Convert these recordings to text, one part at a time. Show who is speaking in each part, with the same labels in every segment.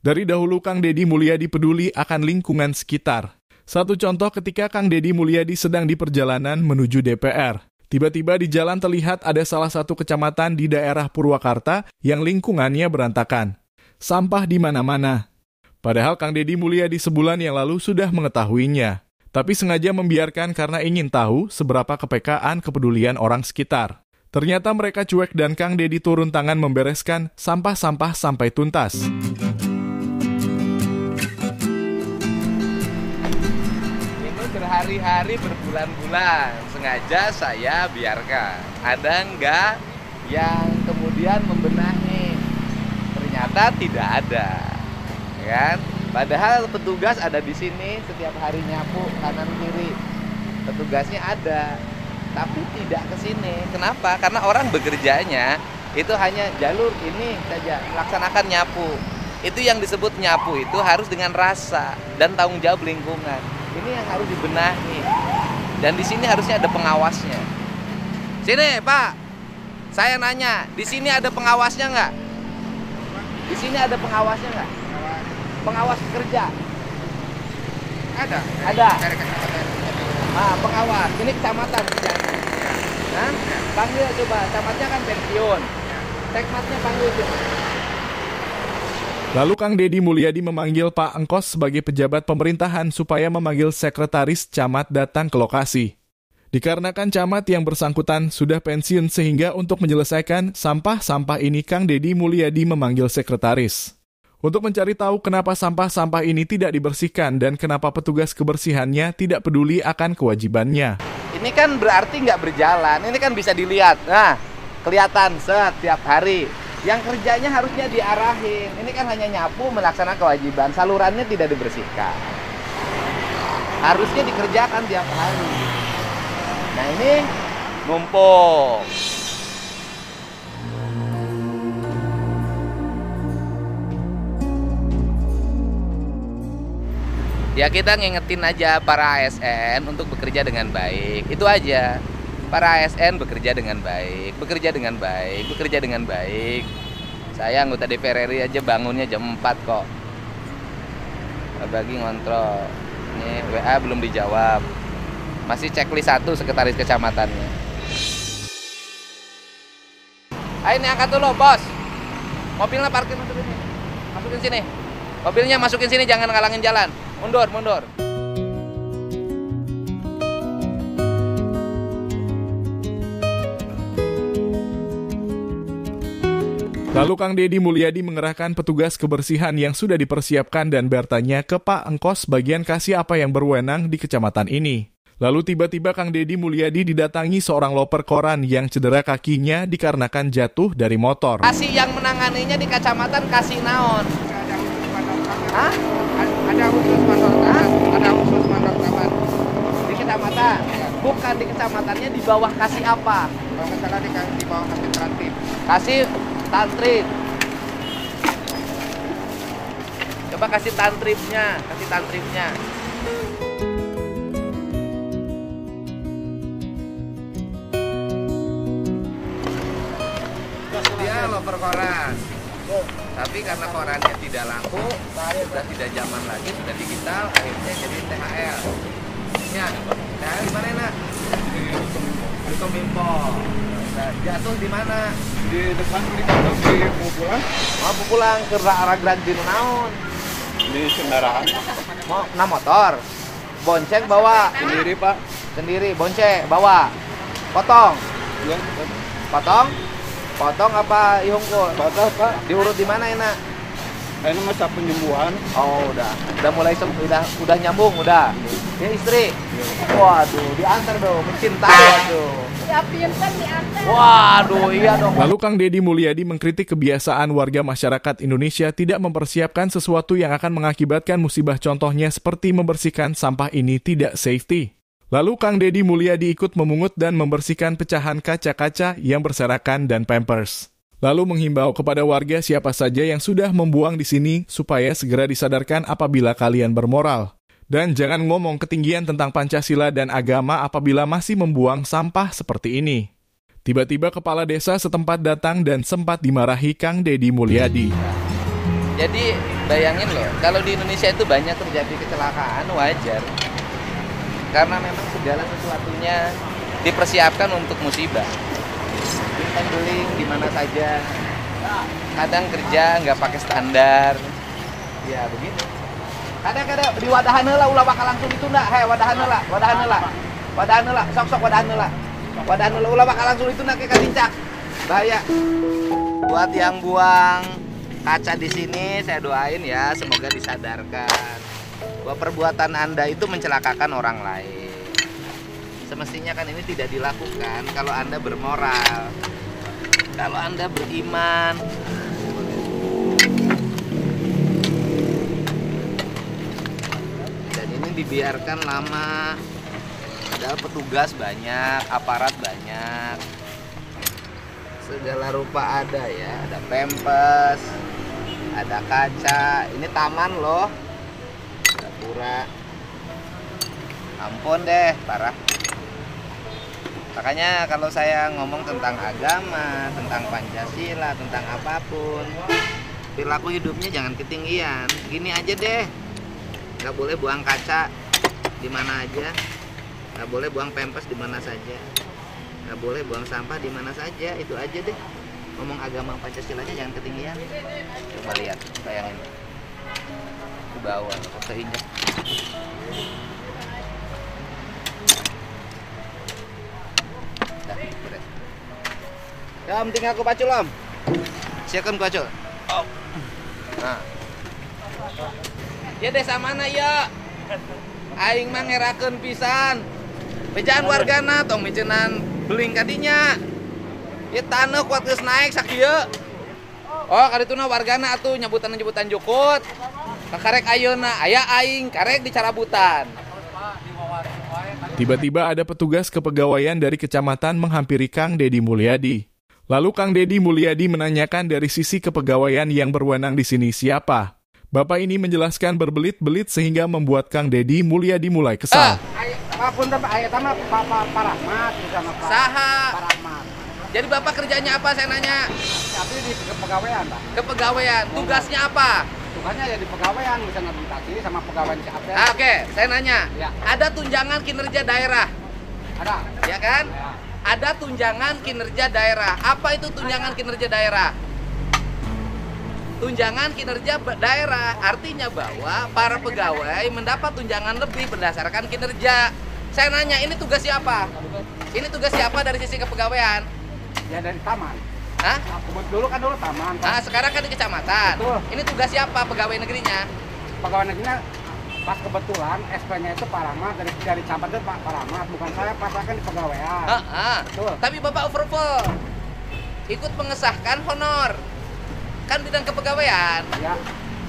Speaker 1: Dari dahulu Kang Deddy Mulyadi peduli akan lingkungan sekitar. Satu contoh ketika Kang Deddy Mulyadi sedang di perjalanan menuju DPR. Tiba-tiba di jalan terlihat ada salah satu kecamatan di daerah Purwakarta yang lingkungannya berantakan. Sampah di mana-mana. Padahal Kang Deddy Mulyadi sebulan yang lalu sudah mengetahuinya. Tapi sengaja membiarkan karena ingin tahu seberapa kepekaan kepedulian orang sekitar. Ternyata mereka cuek dan Kang Deddy turun tangan membereskan sampah-sampah sampai tuntas.
Speaker 2: Berhari-hari, berbulan-bulan sengaja saya biarkan. Ada enggak yang kemudian membenahi? Ternyata tidak ada, kan? Padahal petugas ada di sini setiap hari nyapu kanan kiri. Petugasnya ada, tapi tidak ke sini. Kenapa? Karena orang bekerjanya itu hanya jalur ini saja, melaksanakan nyapu. Itu yang disebut nyapu itu harus dengan rasa dan tanggung jawab lingkungan. Ini yang harus dibenahi. Dan di sini harusnya ada pengawasnya. Sini, Pak. Saya nanya, di sini ada pengawasnya nggak? Di sini ada pengawasnya nggak? Pengawas kerja. Ada. Nah, pengawas. Ini kecamatan. Nah, panggil coba. Camatnya kan pensiun. Tekmatnya panggil coba.
Speaker 1: Lalu Kang Deddy Mulyadi memanggil Pak Engkos sebagai pejabat pemerintahan supaya memanggil sekretaris camat datang ke lokasi. Dikarenakan camat yang bersangkutan sudah pensiun sehingga untuk menyelesaikan sampah-sampah ini Kang Deddy Mulyadi memanggil sekretaris. Untuk mencari tahu kenapa sampah-sampah ini tidak dibersihkan dan kenapa petugas kebersihannya tidak peduli akan kewajibannya.
Speaker 2: Ini kan berarti nggak berjalan, ini kan bisa dilihat. Nah, kelihatan setiap hari. Yang kerjanya harusnya diarahin. Ini kan hanya nyapu, melaksanakan kewajiban. Salurannya tidak dibersihkan. Harusnya dikerjakan tiap hari. Nah ini numpuk. Ya kita ngingetin aja para ASN untuk bekerja dengan baik. Itu aja. Para ASN bekerja dengan baik, bekerja dengan baik, bekerja dengan baik. Saya anggota DPR RI aja bangunnya jam 4 kok. Bagi ngontrol. Ini WA belum dijawab. Masih checklist 1 sekretaris kecamatannya. Ayo ini angkat dulu, Bos. Mobilnya parkir masukin sini. Masukin sini. Mobilnya masukin sini, jangan ngalangin jalan. Mundur, mundur.
Speaker 1: Lalu Kang Deddy Mulyadi mengerahkan petugas kebersihan yang sudah dipersiapkan dan bertanya ke Pak Engkos bagian kasih apa yang berwenang di kecamatan ini. Lalu tiba-tiba Kang Deddy Mulyadi didatangi seorang loper koran yang cedera kakinya dikarenakan jatuh dari motor.
Speaker 2: Kasih yang menanganinya di kecamatan kasih naon? Hah?
Speaker 3: Ada khusus mandor taman.
Speaker 2: Di kecamatan? Bukan di kecamatannya, di bawah kasih apa?
Speaker 3: Kalau nggak salah di bawah kasih transit.
Speaker 2: Kasih tantrip. Coba kasih tantripnya, kasih tantripnya. Dia loper koran. Tapi karena korannya tidak laku, sudah tidak zaman lagi, sudah digital, akhirnya jadi THL. Ya, THL di mana, Nak? Di Kominfo. Jatuh di mana?
Speaker 3: Di depan di kantor di Pupulang.
Speaker 2: Mau pulang ke arah Grandin naon?
Speaker 3: Di kendaraan.
Speaker 2: Mau motor. Bonceng bawa.
Speaker 3: Sendiri, Pak.
Speaker 2: Sendiri, bonceng bawa. Potong.
Speaker 3: Ya,
Speaker 2: Potong? Potong apa ihungkul?
Speaker 3: batas, Pak.
Speaker 2: Diurut di mana, Enak?
Speaker 3: Ini masa penyembuhan.
Speaker 2: Oh, udah mulai udah nyambung, udah. Ya istri. Waduh, diantar dong, mencintai waduh.
Speaker 4: Ya pintar diantar.
Speaker 2: Waduh, iya dong.
Speaker 1: Lalu Kang Deddy Mulyadi mengkritik kebiasaan warga masyarakat Indonesia tidak mempersiapkan sesuatu yang akan mengakibatkan musibah, contohnya seperti membersihkan sampah ini tidak safety. Lalu Kang Deddy Mulyadi ikut memungut dan membersihkan pecahan kaca-kaca yang berserakan dan pampers. Lalu menghimbau kepada warga siapa saja yang sudah membuang di sini supaya segera disadarkan apabila kalian bermoral. Dan jangan ngomong ketinggian tentang Pancasila dan agama apabila masih membuang sampah seperti ini. Tiba-tiba kepala desa setempat datang dan sempat dimarahi Kang Deddy Mulyadi.
Speaker 2: Jadi bayangin loh, kalau di Indonesia itu banyak terjadi kecelakaan, wajar. Karena memang segala sesuatunya dipersiapkan untuk musibah. Handling di mana saja. Kadang kerja nggak pakai standar. Ya begitu. Kadang-kadang di wadahan heula ulah bakal langsung ditunda. Hei, wadahan heula. Sok-sok wadahan heula. Wadahan heula ulah bakal langsung ditunda ke kalincak. Bahaya. Buat yang buang kaca di sini, saya doain ya, semoga disadarkan bahwa perbuatan Anda itu mencelakakan orang lain. Semestinya kan ini tidak dilakukan kalau Anda bermoral, kalau Anda beriman. Dan ini dibiarkan lama, padahal petugas banyak, aparat banyak, segala rupa ada ya, ada pempes, ada kaca. Ini taman loh, ada pura. Ampun deh, parah. Makanya kalau saya ngomong tentang agama, tentang Pancasila, tentang apapun, perilaku hidupnya jangan ketinggian. Gini aja deh, nggak boleh buang kaca di mana aja, nggak boleh buang pempes di mana saja, nggak boleh buang sampah di mana saja. Itu aja deh. Ngomong agama Pancasilanya jangan ketinggian. Coba lihat, bayangin ke bawah, keinjak. Ya, penting aku pacul om. Siapkan pacul. Oh. Nah. Ya desa mana ya? Aing mah ngerakeun pisan. Bejaan wargana tong micenan beling kadinya. Ya taneuh kuat geus naik sakieu. Oh, kadituna wargana atuh nyebutan jukut. Kakarek ayeuna aya aing karek dicarabutan.
Speaker 1: Tiba-tiba ada petugas kepegawaian dari kecamatan menghampiri Kang Dedi Mulyadi. Lalu Kang Dedi Mulyadi menanyakan dari sisi kepegawaian yang berwenang di sini siapa. Bapak ini menjelaskan berbelit-belit sehingga membuat Kang Dedi Mulyadi mulai kesal.
Speaker 3: Apapun aya tama Pak Rahmat sama Pak.
Speaker 2: Saha.
Speaker 3: Pak Rahmat.
Speaker 2: Jadi Bapak kerjanya apa saya nanya?
Speaker 3: Tapi di kepegawaian, Pak.
Speaker 2: Kepegawaian. Tugasnya apa?
Speaker 3: Tugasnya ya di pegawaian, bisa ngadministrasi sama pegawai di CAP.
Speaker 2: Oke, saya nanya.
Speaker 3: Ya.
Speaker 2: Ada tunjangan kinerja daerah.
Speaker 3: Ada.
Speaker 2: Ya kan?
Speaker 3: Ya.
Speaker 2: Ada tunjangan kinerja daerah. Apa itu tunjangan kinerja daerah? Tunjangan kinerja daerah artinya bahwa para pegawai mendapat tunjangan lebih berdasarkan kinerja. Saya nanya, ini tugas siapa? Ini tugas siapa dari sisi kepegawaian?
Speaker 3: Ya dari taman.
Speaker 2: Hah?
Speaker 3: Dulu taman.
Speaker 2: Ah, sekarang kan di kecamatan.
Speaker 3: Betul.
Speaker 2: Ini tugas siapa pegawai negerinya?
Speaker 3: Pegawai negerinya pas kebetulan SP-nya itu Pak Rahmat, dari camat itu Pak Rahmat, bukan saya pasakan di pegawaian. Betul.
Speaker 2: Tapi Bapak overflow ikut mengesahkan honor. Kan bidang kepegawaian.
Speaker 3: Ya.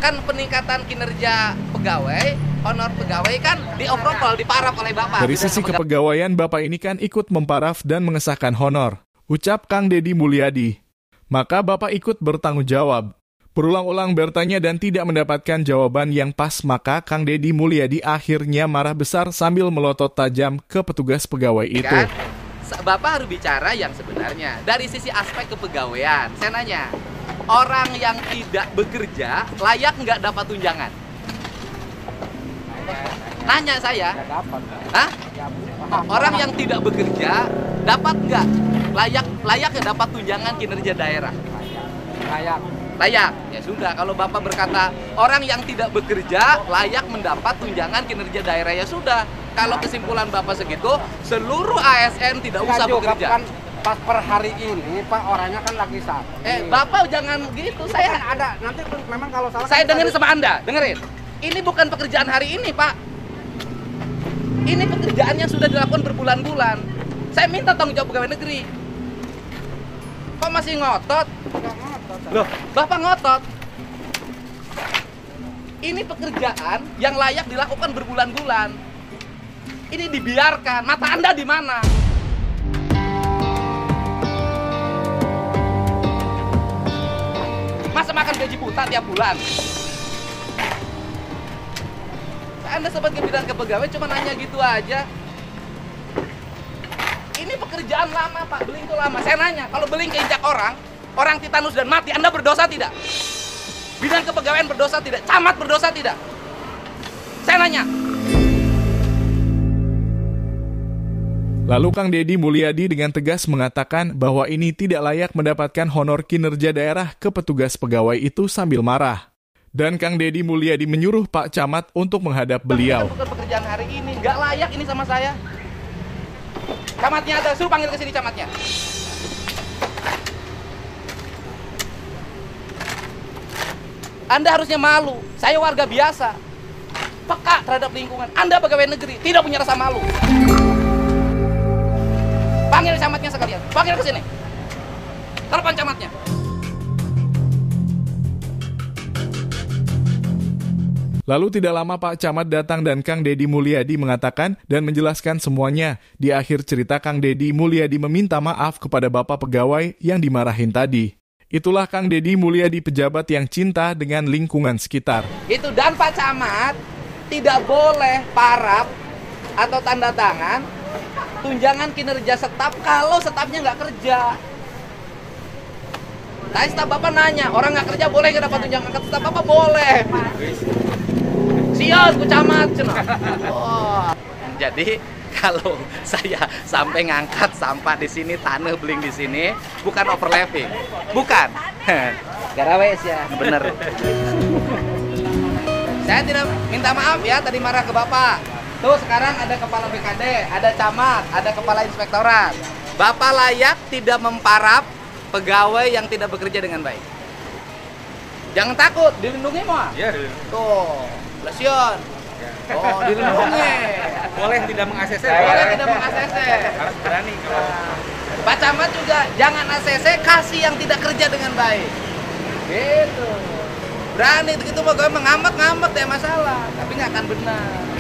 Speaker 2: Kan peningkatan kinerja pegawai, honor pegawai kan di-overflow, diparaf oleh Bapak.
Speaker 1: Dari sisi kepegawaian, Bapak ini kan ikut memparaf dan mengesahkan honor. Ucap Kang Dedi Mulyadi. Maka Bapak ikut bertanggung jawab. Berulang-ulang bertanya dan tidak mendapatkan jawaban yang pas, maka Kang Dedi Mulyadi akhirnya marah besar sambil melotot tajam ke petugas pegawai itu.
Speaker 2: Kan? Bapak harus bicara yang sebenarnya. Dari sisi aspek kepegawaian, saya nanya, orang yang tidak bekerja layak nggak dapat tunjangan? Nanya saya.
Speaker 3: Ya dapat.
Speaker 2: Hah? Orang yang tidak bekerja dapat nggak? Layak nggak dapat tunjangan kinerja daerah? Layak. Ya sudah, kalau Bapak berkata orang yang tidak bekerja layak mendapat tunjangan kinerja daerah, ya sudah. Kalau kesimpulan Bapak segitu, seluruh ASN tidak usah bekerja.
Speaker 3: Kan pas per hari ini Pak orangnya kan lagi sakit.
Speaker 2: Bapak jangan gitu. Saya
Speaker 3: kan ada nanti memang kalau salah.
Speaker 2: Saya dengerin sama Anda, dengerin. Ini bukan pekerjaan hari ini, Pak. Ini pekerjaan yang sudah dilakukan berbulan-bulan. Saya minta tanggung jawab pegawai negeri. Kok masih ngotot? Loh, Bapak ngotot. Ini pekerjaan yang layak dilakukan berbulan-bulan. Ini dibiarkan. Mata Anda di mana? Masa makan gaji buta tiap bulan? Anda sebagai bidang kepegawaian cuma nanya gitu aja. Ini pekerjaan lama, Pak. Beling itu lama. Saya nanya, kalau beling keinjak orang titanus dan mati, Anda berdosa tidak? Bidang kepegawaian berdosa tidak? Camat berdosa tidak? Saya nanya.
Speaker 1: Lalu Kang Deddy Mulyadi dengan tegas mengatakan bahwa ini tidak layak mendapatkan honor kinerja daerah ke petugas pegawai itu sambil marah. Dan Kang Deddy Mulyadi menyuruh Pak Camat untuk menghadap beliau.
Speaker 2: Bukan pekerjaan hari ini, nggak layak ini sama saya. Camatnya ada, suruh panggil ke sini camatnya. Anda harusnya malu, saya warga biasa, peka terhadap lingkungan. Anda pegawai negeri, tidak punya rasa malu. Panggil camatnya sekalian, panggil ke sini. Telepon camatnya.
Speaker 1: Lalu tidak lama Pak Camat datang dan Kang Deddy Mulyadi mengatakan dan menjelaskan semuanya. Di akhir cerita Kang Deddy Mulyadi meminta maaf kepada Bapak pegawai yang dimarahin tadi. Itulah Kang Deddy Mulyadi, pejabat yang cinta dengan lingkungan sekitar.
Speaker 2: Itu, dan Pak Camat tidak boleh paraf atau tanda tangan tunjangan kinerja staf kalau stafnya nggak kerja. Tadi staf Bapak nanya, orang nggak kerja boleh nggak dapat tunjangan? Staf Bapak boleh. Sial, ku camat. Oh. Jadi kalau saya sampai ngangkat sampah di sini, tanah beling di sini, bukan overlapping, bukan. Garawes ya, bener. Saya tidak minta maaf ya tadi marah ke Bapak. Tuh sekarang ada kepala BKD, ada camat, ada kepala inspektorat. Bapak layak tidak memparaf pegawai yang tidak bekerja dengan baik. Jangan takut, dilindungi mah. Iya, dilindungi. Tuh, lesion. Oh, dilindungi.
Speaker 3: Boleh tidak meng-ACC.
Speaker 2: Boleh tidak meng-ACC.
Speaker 3: Harus berani kalau.
Speaker 2: Pak Camat juga jangan ACC, kasih yang tidak kerja dengan baik. Gitu. Berani itu pegawai mengambek-ngambek deh masalah, tapi nggak akan benar.